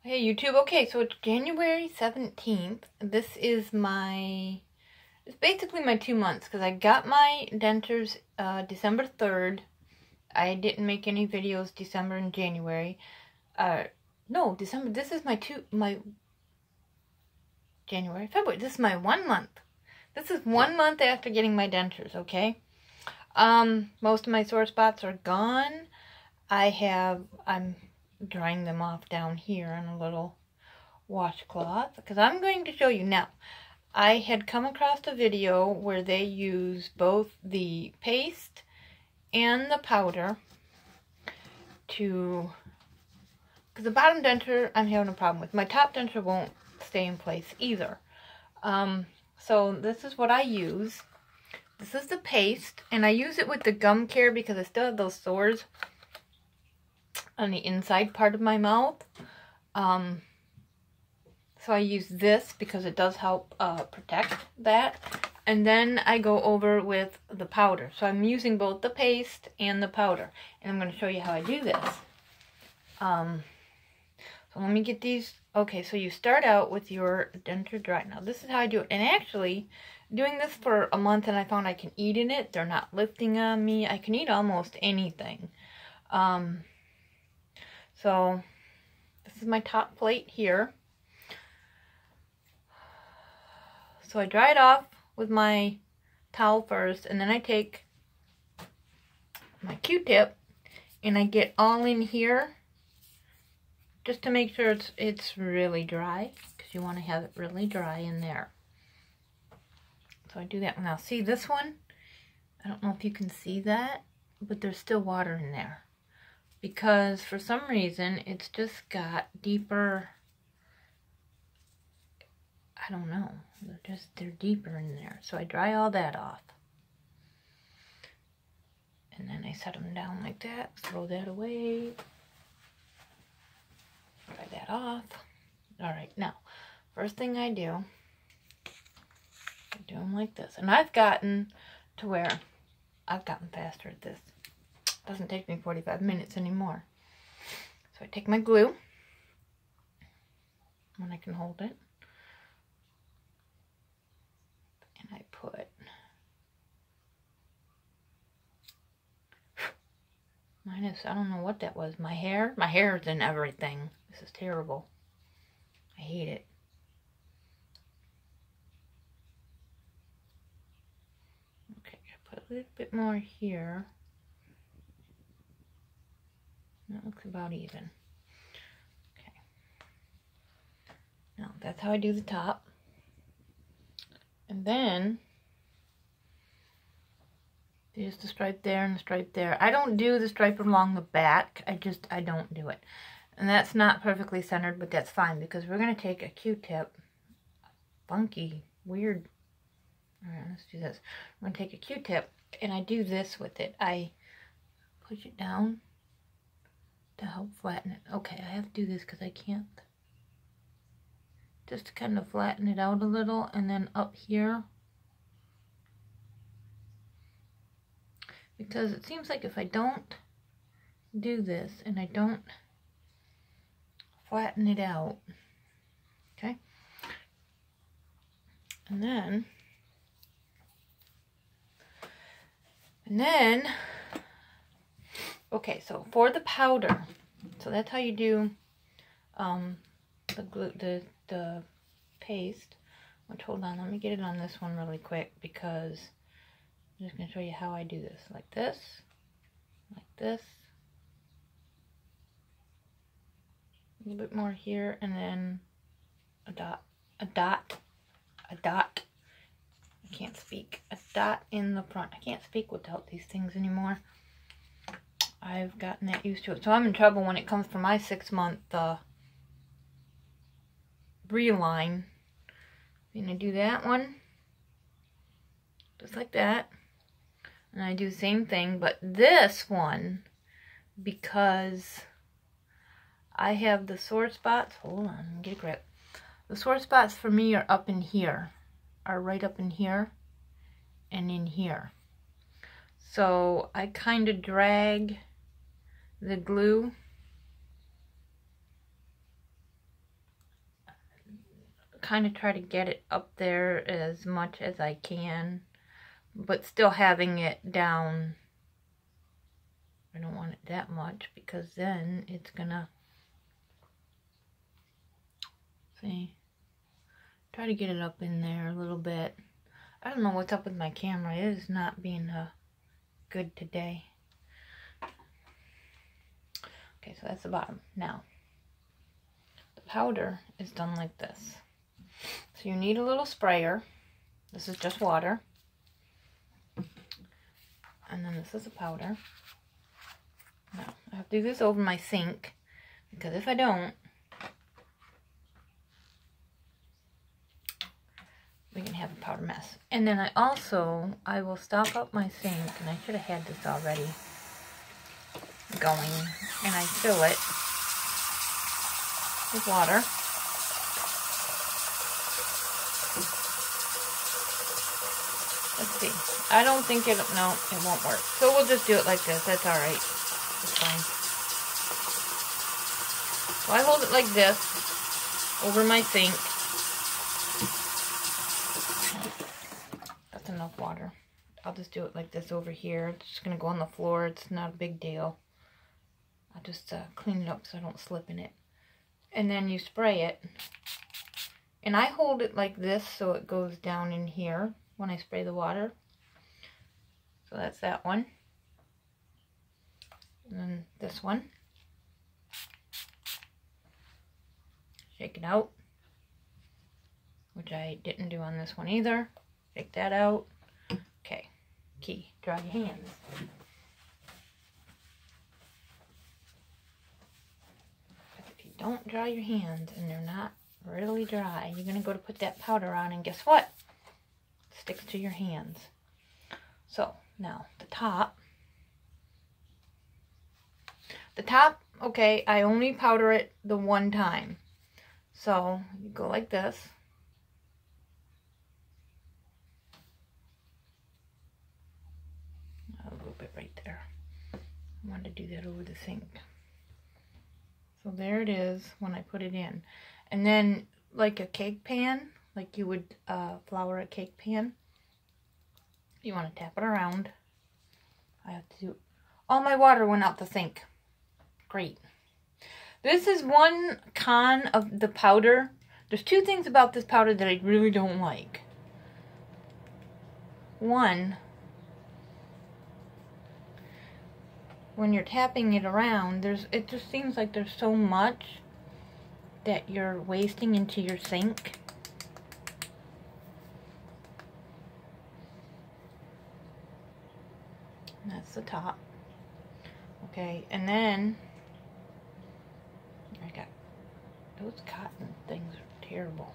Hey YouTube, okay, so it's January 17th. This is it's basically my 2 months because I got my dentures December 3rd. I didn't make any videos December and January. No, December, this is my January, February, this is my 1 month. This is 1 month after getting my dentures, okay? Most of my sore spots are gone. I'm drying them off down here in a little washcloth because I'm going to show you now. I had come across a video where they use both the paste and the powder because the bottom denture I'm having a problem with. My top denture won't stay in place either. So this is what I use. This is the paste, and I use it with the gum care because I still have those sores on the inside part of my mouth. So I use this because it does help protect that. And then I go over with the powder. So I'm using both the paste and the powder. And I'm going to show you how I do this. So let me get these. Okay, so you start out with your denture dry. Now this is how I do it. And actually, doing this for a month and I found I can eat in it. They're not lifting on me. I can eat almost anything. So this is my top plate here. So I dry it off with my towel first, and then I take my Q-tip and I get all in here just to make sure it's really dry, because you want to have it really dry in there. So I do that. Now see this one? I don't know if you can see that, but there's still water in there. Because for some reason, it's just got deeper, I don't know, they're deeper in there. So I dry all that off. And then I set them down like that, throw that away, dry that off. All right, now, first thing I do them like this. And I've gotten to where I've gotten faster at this. Doesn't take me 45 minutes anymore. So I take my glue when I can hold it, and I put I don't know what that was. My hair is in everything. This is terrible. I hate it. Okay, I put a little bit more here. That looks about even. Okay. Now, that's how I do the top. And then, there's the stripe there and the stripe there. I don't do the stripe along the back. I don't do it. And that's not perfectly centered, but that's fine because we're going to take a Q-tip. Funky, weird. Alright, let's do this. I'm going to take a Q-tip and I do this with it. I push it down to help flatten it. Okay, I have to do this because I can't. Just to kind of flatten it out a little, and then up here. Because it seems like if I don't do this and I don't flatten it out, okay? And then okay, so for the powder, so that's how you do the paste. Which, hold on, let me get it on this one really quick because I'm just going to show you how I do this. Like this, like this, a little bit more here, and then a dot. I can't speak. A dot in the front. I can't speak without these things anymore. I've gotten that used to it. So I'm in trouble when it comes to my 6-month reline. I'm going to do that one. Just like that. And I do the same thing. But this one, because I have the sore spots. Hold on, let me get a grip. The sore spots for me are up in here. Are right up in here. And in here. So I kind of drag the glue kind of try to get it up there as much as I can, but still having it down. I don't want it that much because then it's gonna, see, try to get it up in there a little bit. I don't know what's up with my camera. It is not being good today. Okay, so that's the bottom. Now, the powder is done like this. So you need a little sprayer. This is just water. And then this is the powder. Now, I have to do this over my sink, because if I don't, we can have a powder mess. And then I will stop up my sink, and I should have had this already going, and I fill it with water. Let's see. I don't think no, it won't work. So we'll just do it like this. That's alright. It's fine. So I hold it like this over my sink. That's enough water. I'll just do it like this over here. It's just going to go on the floor. It's not a big deal. I'll just clean it up so I don't slip in it. And then you spray it. And I hold it like this so it goes down in here when I spray the water. So that's that one. And then this one. Shake it out. Which I didn't do on this one either. Shake that out. Okay. Key. Dry your hands. If you don't dry your hands and they're not really dry, you're going to go to put that powder on, and guess what? It sticks to your hands. So, now, the top. The top, okay, I only powder it the one time. So, you go like this. A little bit right there. I wanted to do that over the sink. So there it is when I put it in. And then, like a cake pan, like you would flour a cake pan, you want to tap it around. I have to do... All my water went out the sink. Great. This is one con of the powder. There's two things about this powder that I really don't like. One, when you're tapping it around, it just seems like there's so much that you're wasting into your sink. And that's the top. Okay, and then I got those cotton things are terrible.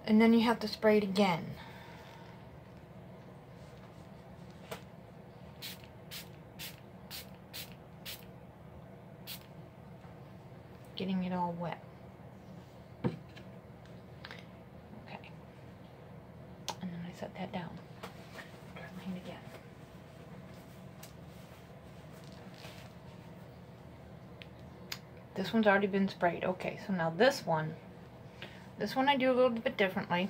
And then you have to spray it again. Getting it all wet. Okay. And then I set that down. Try my hand again. This one's already been sprayed. Okay, so now this one I do a little bit differently.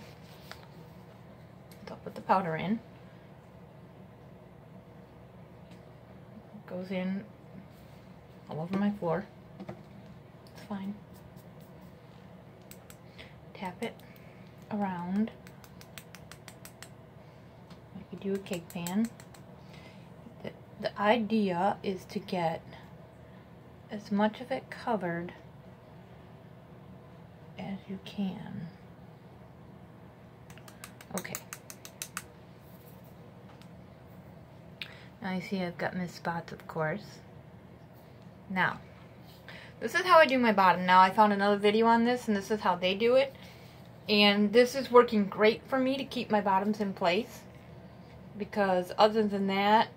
So I'll put the powder in. It goes in all over my floor. It's fine. Tap it around like you do a cake pan. The idea is to get as much of it covered as you can. Okay. Now you see I've got missed spots, of course. Now, this is how I do my bottom. Now I found another video on this, and this is how they do it. And this is working great for me to keep my bottoms in place. Because other than that,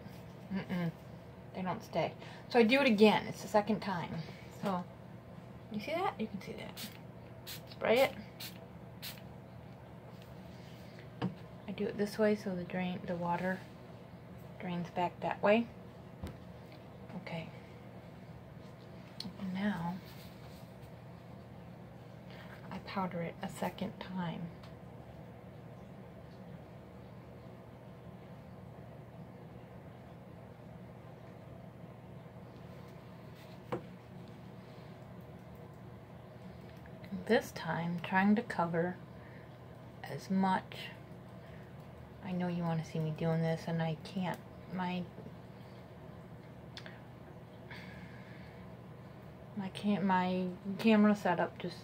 they don't stay. So I do it again. It's the second time. So, you see that? You can see that. Spray it. I do it this way so the water drains back that way. Okay. And now, I powder it a second time. This time, trying to cover as much. I know you want to see me doing this, and I can't. My camera setup just.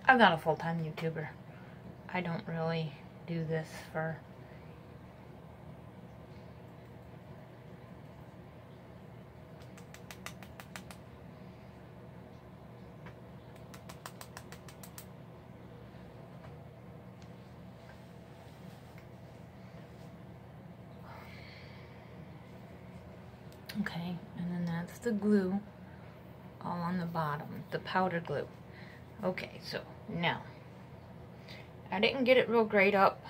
I'm not a full-time YouTuber. I don't really do this for. Okay, and then that's the glue all on the bottom, the powder glue. Okay, so now, I didn't get it real great up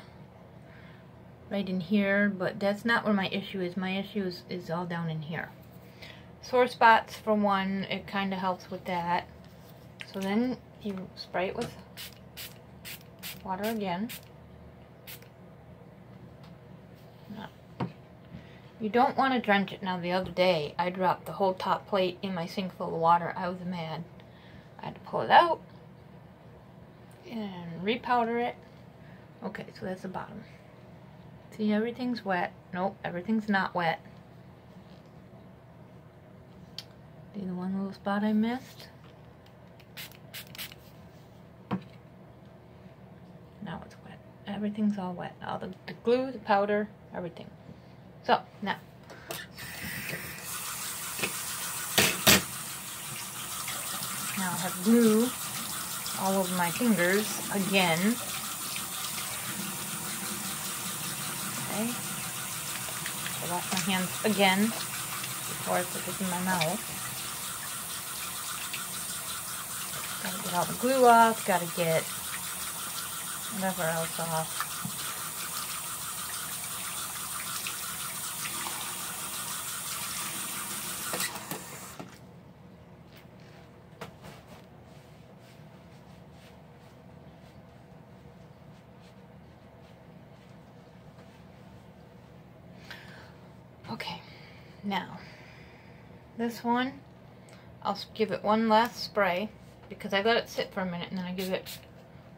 right in here, but that's not where my issue is. My issue is all down in here. Sore spots, for one, it kind of helps with that. So then you spray it with water again. You don't want to drench it. Now, the other day, I dropped the whole top plate in my sink full of water. I was mad. I had to pull it out and repowder it. Okay, so that's the bottom. See, everything's wet. Nope, everything's not wet. See the one little spot I missed? Now it's wet. Everything's all wet. All the glue, the powder, everything. So, now, I have glue all over my fingers again. Okay. I wash my hands again before I put this in my mouth. Gotta get all the glue off, gotta get whatever else off. Okay, now, this one, I'll give it one last spray, because I let it sit for a minute, and then I give it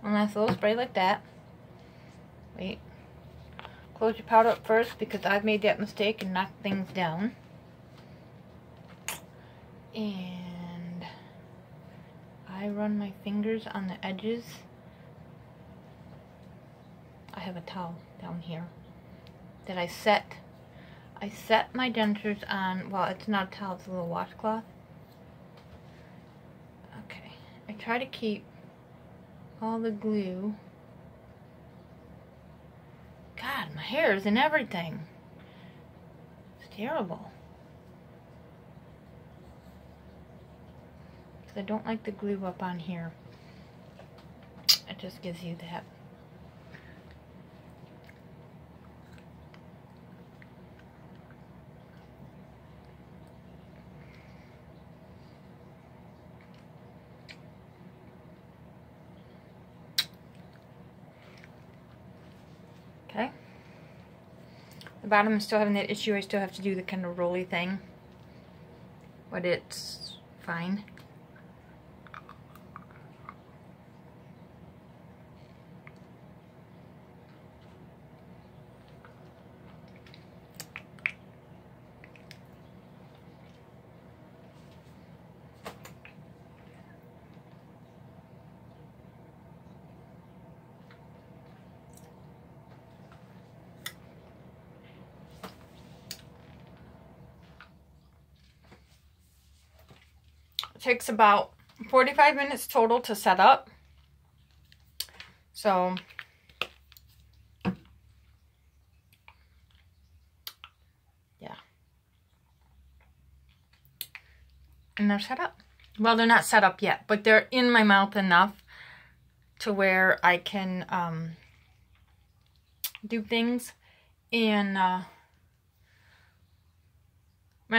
one last little spray like that. Wait, close your powder up first, because I've made that mistake and knocked things down. And I run my fingers on the edges. I have a towel down here that I set my dentures on. Well, it's not a towel, it's a little washcloth. Okay, I try to keep all the glue. God, my hair is in everything. It's terrible. Because I don't like the glue up on here. It just gives you that. Okay. The bottom is still having that issue. I still have to do the kind of rolly thing. But it's fine. It takes about 45 minutes total to set up. So, yeah. And they're set up. Well, they're not set up yet, but they're in my mouth enough to where I can do things. And my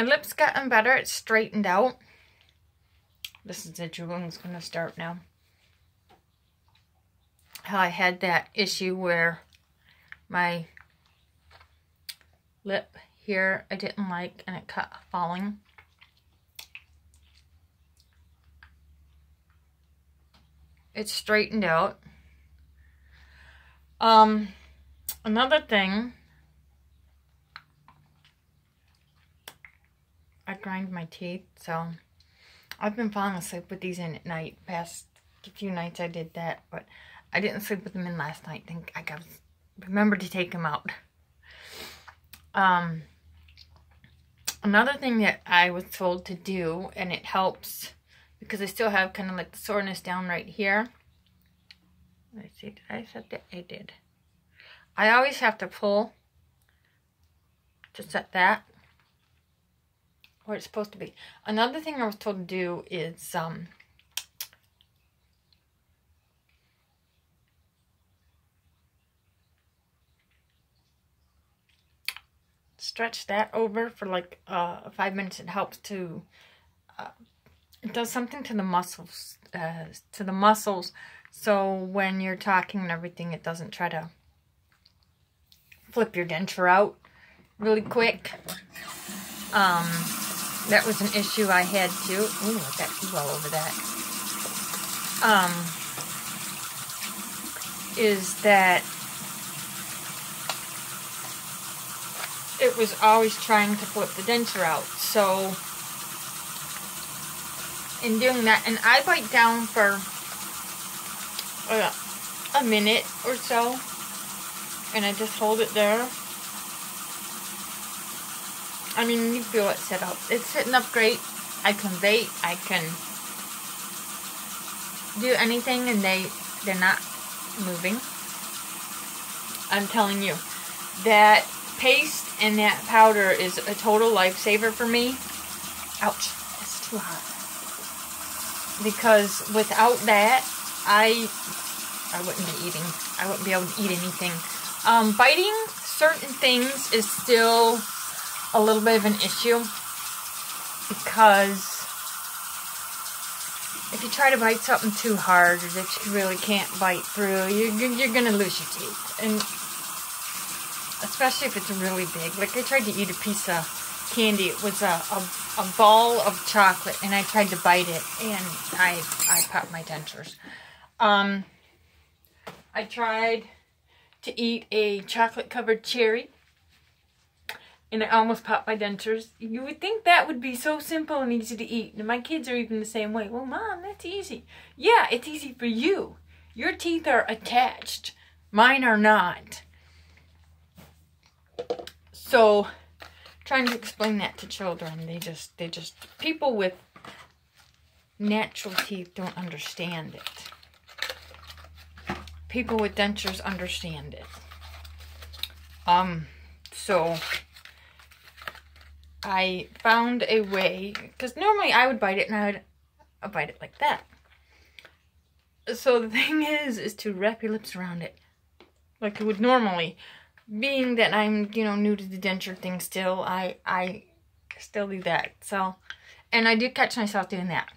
lips gotten better. It's straightened out. This is the drooling's going to start now. how I had that issue where my lip here I didn't like and it kept falling. It's straightened out. Another thing, I grind my teeth, so I've been falling asleep with these in at night. Past a few nights I did that, but I didn't sleep with them in last night. I think I got remember to take them out. Another thing that I was told to do, and it helps because I still have kind of like the soreness down right here. Let's see, did I set that? I did. I always have to pull to set that where it's supposed to be. Another thing I was told to do is stretch that over for like 5 minutes. It helps to it does something to the muscles, so when you're talking and everything, it doesn't try to flip your denture out really quick. That was an issue I had too. Ooh, I got glue all over that. Is that it was always trying to flip the denture out. So in doing that, and I bite down for a minute or so, and I just hold it there. I mean, you feel it set up. It's sitting up great. I can vape. I can do anything, and they're not moving. I'm telling you, that paste and that powder is a total lifesaver for me. Ouch, it's too hot. Because without that, I wouldn't be eating. I wouldn't be able to eat anything. Biting certain things is still a little bit of an issue, because if you try to bite something too hard or that you really can't bite through, you're gonna lose your teeth. And especially if it's really big. Like, I tried to eat a piece of candy. It was a ball of chocolate, and I tried to bite it, and I popped my dentures. I tried to eat a chocolate-covered cherry, and I almost popped my dentures. You would think that would be so simple and easy to eat. And my kids are even the same way. Well, Mom, that's easy. Yeah, it's easy for you. Your teeth are attached. Mine are not. So, trying to explain that to children, they just, people with natural teeth don't understand it. People with dentures understand it. So I found a way, because normally I would bite it and I would bite it like that. So the thing is to wrap your lips around it like you would normally. Being that I'm, new to the denture thing still, I still do that. So, and I did catch myself doing that.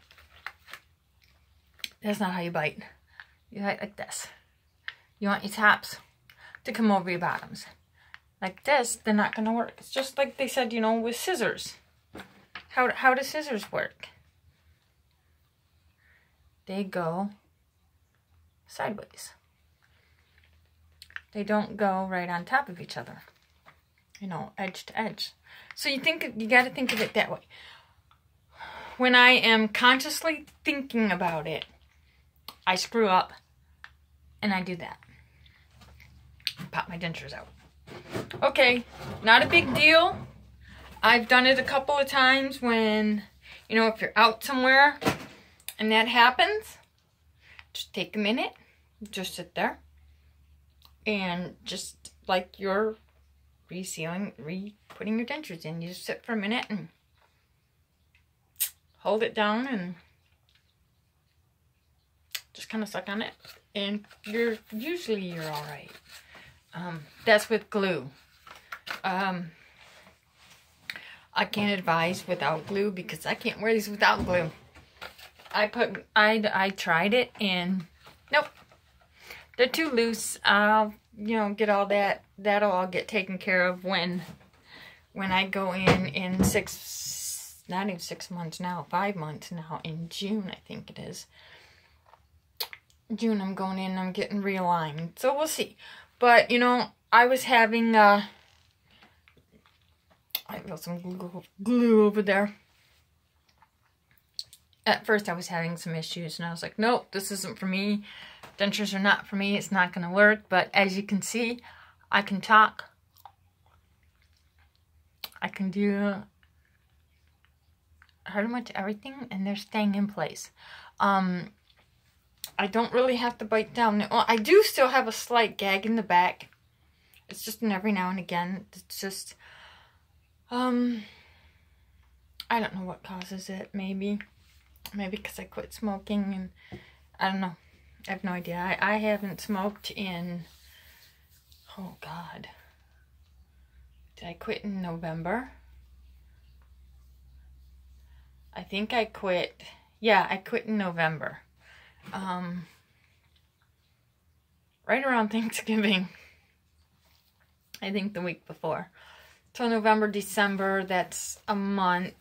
That's not how you bite. You bite like this. You want your tops to come over your bottoms. Like this, they're not going to work. It's just like they said, with scissors. How do scissors work? They go sideways. They don't go right on top of each other. Edge to edge. So you got to think of it that way. When I am consciously thinking about it, I screw up and I do that. Pop my dentures out. Okay, not a big deal. I've done it a couple of times when, if you're out somewhere and that happens, just take a minute, just sit there, and just like you're putting your dentures in, you just sit for a minute and hold it down and just kind of suck on it, and usually you're all right. That's with glue. I can't advise without glue because I can't wear these without glue. I tried it and nope. they're too loose. I'll, you know, get all that. That'll all get taken care of when I go in not even 6 months now, 5 months now, in June, I think it is. June, I'm going in, I'm getting realigned. So we'll see. But, you know, I was having, I got some glue over there. At first, I was having some issues, and I was like, nope, this isn't for me. Dentures are not for me. It's not going to work. But as you can see, I can talk. I can do pretty much everything, and they're staying in place. I don't really have to bite down. Well, I do still have a slight gag in the back. It's just every now and again. It's just, I don't know what causes it. Maybe because I quit smoking, and I don't know. I have no idea. I haven't smoked in, oh God. Did I quit in November? I think I quit. Yeah, I quit in November. Right around Thanksgiving. I think the week before. So November, December, that's a month.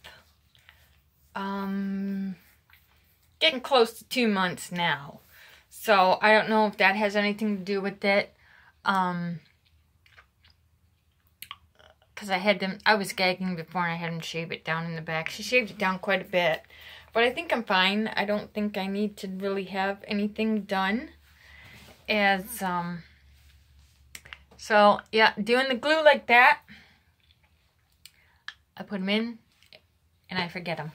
Getting close to 2 months now. So I don't know if that has anything to do with it. Because I was gagging before, and I had them shave it down in the back. She shaved it down quite a bit. But I think I'm fine. I don't think I need to really have anything done. So, yeah, doing the glue like that. I put them in, and I forget them.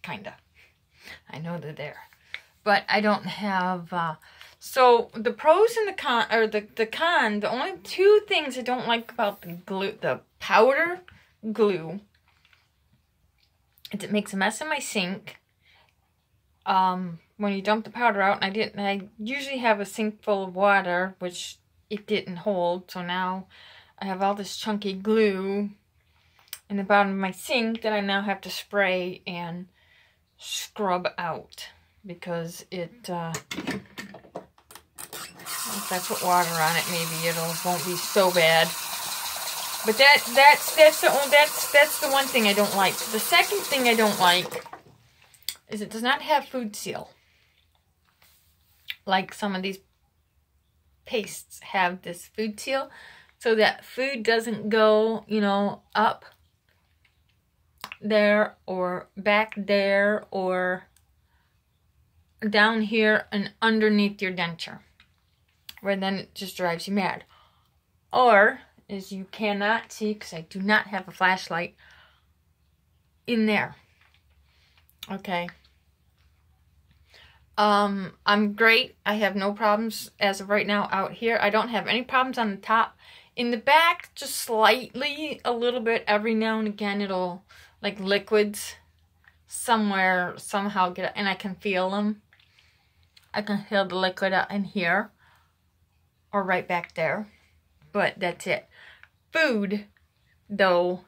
Kinda. I know they're there. But I don't have... So, the pros and the con, or the con, the only two things I don't like about the glue, the powder glue, is it makes a mess in my sink. When you dump the powder out, and I usually have a sink full of water, which it didn't hold, so now I have all this chunky glue in the bottom of my sink that I now have to spray and scrub out, because it, if I put water on it, maybe it won't be so bad. But that's the one thing I don't like. The second thing I don't like is it does not have food seal. Like some of these pastes have this food seal, so that food doesn't go, you know, up there or back there or down here and underneath your denture, where then it just drives you mad. Or, as you cannot see, because I do not have a flashlight, in there. Okay. I'm great. I have no problems as of right now out here. I don't have any problems on the top. In the back, just slightly, a little bit, every now and again, it'll, like liquids, somewhere, somehow get, and I can feel them. I can feel the liquid out in here, or right back there, but that's it. Food, though,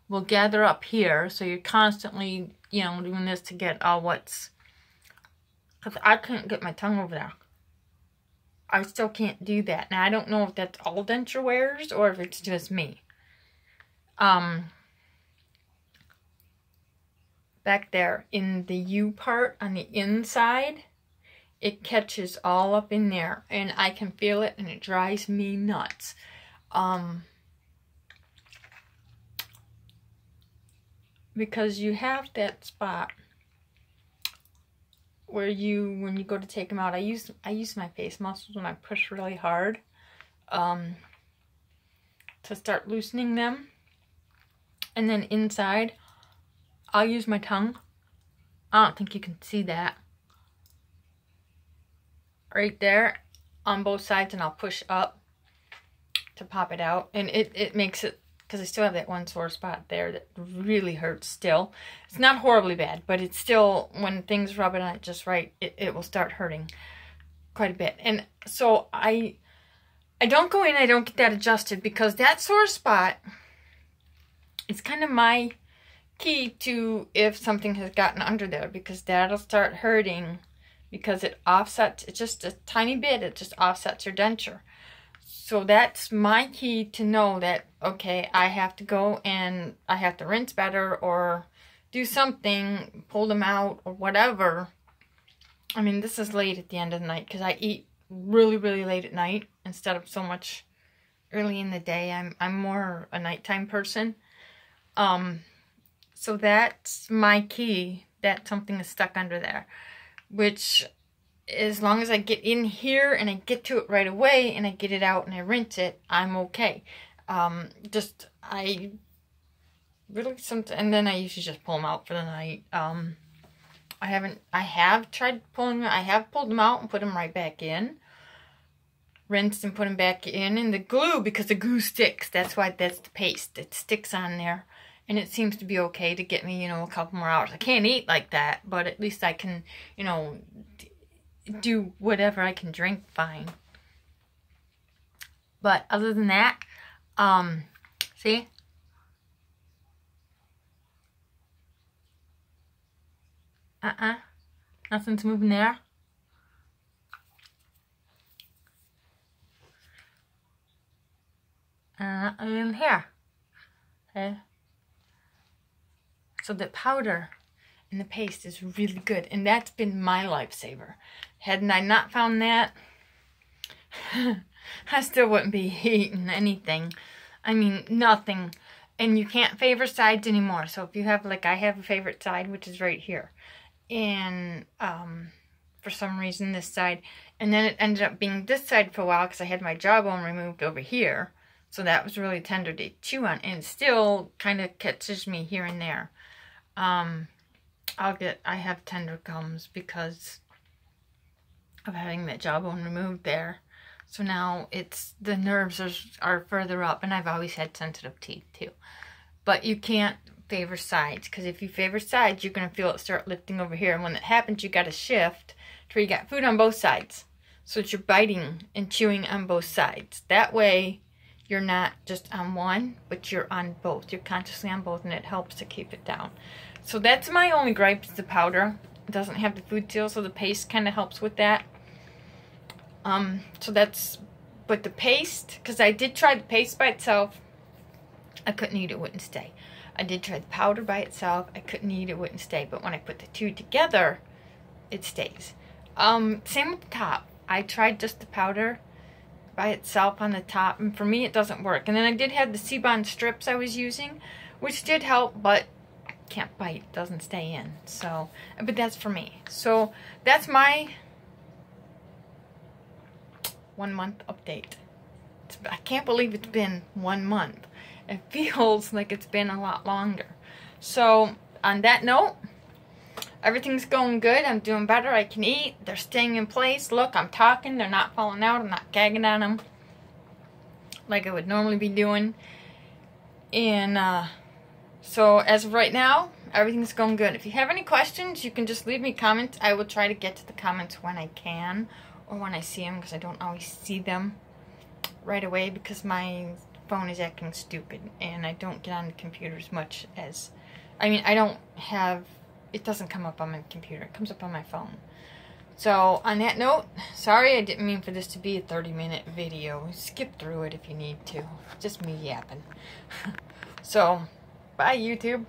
will gather up here, so you're constantly, you know, doing this to get all what's, because I couldn't get my tongue over there. I still can't do that. Now, I don't know if that's all denture wearers, or if it's just me. Back there, in the U part, on the inside, it catches all up in there, and I can feel it, and it drives me nuts. Because you have that spot where when you go to take them out, I use my face muscles when I push really hard to start loosening them, and then inside, I'll use my tongue. I don't think you can see that. Right there on both sides, and I'll push up to pop it out, and it makes it, because I still have that one sore spot there that really hurts still. It's not horribly bad, but it's still, when things rub it on it just right, it will start hurting quite a bit. And so I don't go in, I don't get that adjusted, because that sore spot is kind of my key to if something has gotten under there, because that'll start hurting because it offsets, it's just a tiny bit, it just offsets your denture. So that's my key to know that, okay, I have to go and I have to rinse better or do something, pull them out or whatever. I mean, this is late at the end of the night because I eat really, really late at night instead of so much early in the day. I'm more a nighttime person. So that's my key, that something is stuck under there, which as long as I get in here and I get to it right away and I get it out and I rinse it, I'm okay. I really and then I usually just pull them out for the night. I have pulled them out and put them right back in, rinsed and put them back in, and the glue, because the glue sticks, that's why, that's the paste, it sticks on there. And it seems to be okay to get me, you know, a couple more hours. I can't eat like that, but at least I can, you know, do whatever. I can drink fine. But other than that, see? Nothing's moving there. In here. Okay. So the powder and the paste is really good. And that's been my lifesaver. Hadn't I not found that, I still wouldn't be eating anything. I mean, nothing. And you can't favor sides anymore. So if you have, like, I have a favorite side, which is right here. And for some reason this side. And then it ended up being this side for a while because I had my jawbone removed over here. So that was really tender to chew on. And it still kind of catches me here and there. I have tender gums because of having that jawbone removed there. So now the nerves are further up, and I've always had sensitive teeth too. But you can't favor sides, because if you favor sides, you're going to feel it start lifting over here. And when that happens, you got to shift to where you got food on both sides. So that you're biting and chewing on both sides. That way, you're not just on one, but you're on both. You're consciously on both, and it helps to keep it down. So that's my only gripe, is the powder. It doesn't have the food seal, so the paste kind of helps with that. But the paste, because I did try the paste by itself, I couldn't eat it, wouldn't stay. I did try the powder by itself, I couldn't eat it, wouldn't stay. But when I put the two together, it stays. Same with the top. I tried just the powder by itself on the top, and for me it doesn't work. And then I did have the Seabond strips I was using, which did help, but I can't bite, it doesn't stay in. So, but that's for me. So that's my 1 month update. I can't believe it's been 1 month. It feels like it's been a lot longer. So on that note, everything's going good. I'm doing better. I can eat. They're staying in place. Look, I'm talking. They're not falling out. I'm not gagging on them like I would normally be doing. And so as of right now, everything's going good. If you have any questions, you can just leave me comments. I will try to get to the comments when I can, or when I see them, because I don't always see them right away because my phone is acting stupid and I don't get on the computer as much as, I mean, I don't have, it doesn't come up on my computer, it comes up on my phone. So on that note, sorry, I didn't mean for this to be a 30-minute video. Skip through it if you need to. Just me yapping. So bye YouTube.